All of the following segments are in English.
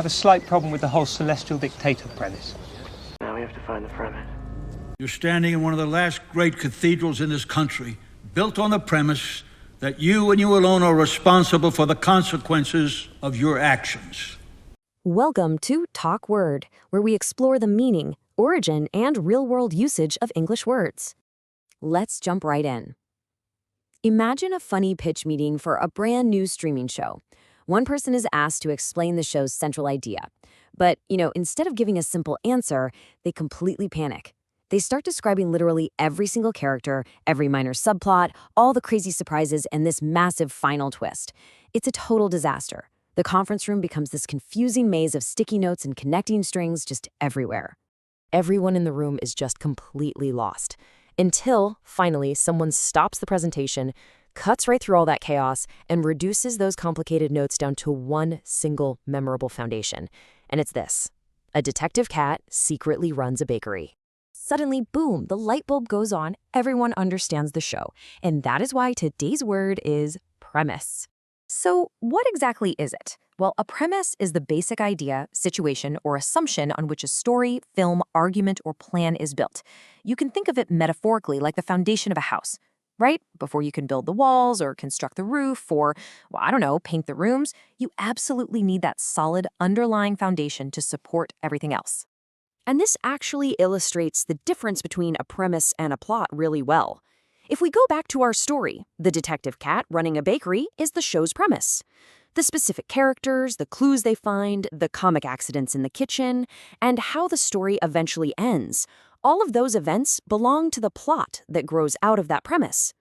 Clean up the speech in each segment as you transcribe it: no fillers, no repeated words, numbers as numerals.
have a slight problem with the whole celestial dictator premise. Now we have to find the premise. You're standing in one of the last great cathedrals in this country, built on the premise that you and you alone are responsible for the consequences of your actions. Welcome to Talk Word, where we explore the meaning, origin, and real-world usage of English words. Let's jump right in. Imagine a funny pitch meeting for a brand new streaming show. One person is asked to explain the show's central idea. But, instead of giving a simple answer, they completely panic. They start describing literally every single character, every minor subplot, all the crazy surprises, and this massive final twist. It's a total disaster. The conference room becomes this confusing maze of sticky notes and connecting strings just everywhere. Everyone in the room is just completely lost. Until, finally, someone stops the presentation, cuts right through all that chaos, and reduces those complicated notes down to one single memorable foundation. And it's this: a detective cat secretly runs a bakery. Suddenly, boom, the light bulb goes on, everyone understands the show. And that is why today's word is premise. So what exactly is it? Well, a premise is the basic idea, situation, or assumption on which a story, film, argument, or plan is built. You can think of it metaphorically like the foundation of a house, right? Before you can build the walls or construct the roof or, paint the rooms, you absolutely need that solid underlying foundation to support everything else. And this actually illustrates the difference between a premise and a plot really well. If we go back to our story, the detective cat running a bakery is the show's premise. The specific characters, the clues they find, the comic accidents in the kitchen, and how the story eventually ends, all of those events belong to the plot that grows out of that premise.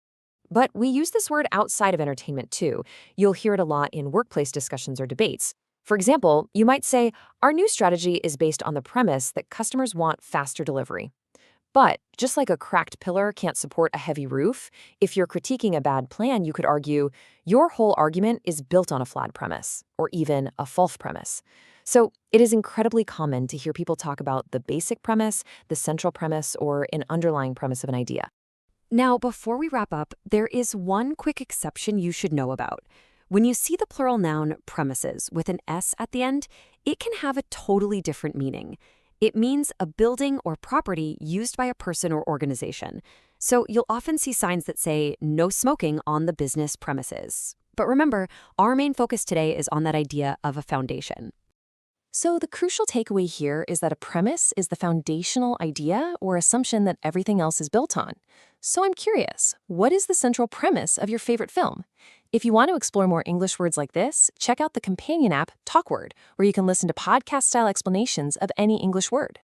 But we use this word outside of entertainment too. You'll hear it a lot in workplace discussions or debates. For example, you might say, our new strategy is based on the premise that customers want faster delivery. But just like a cracked pillar can't support a heavy roof, if you're critiquing a bad plan, you could argue, your whole argument is built on a flawed premise, or even a false premise. So it is incredibly common to hear people talk about the basic premise, the central premise, or an underlying premise of an idea. Now, before we wrap up, there is one quick exception you should know about. When you see the plural noun premises with an S at the end, it can have a totally different meaning. It means a building or property used by a person or organization. So you'll often see signs that say, no smoking on the business premises. But remember, our main focus today is on that idea of a foundation. So the crucial takeaway here is that a premise is the foundational idea or assumption that everything else is built on. So I'm curious, what is the central premise of your favorite film? If you want to explore more English words like this, check out the companion app, TalkWord, where you can listen to podcast-style explanations of any English word.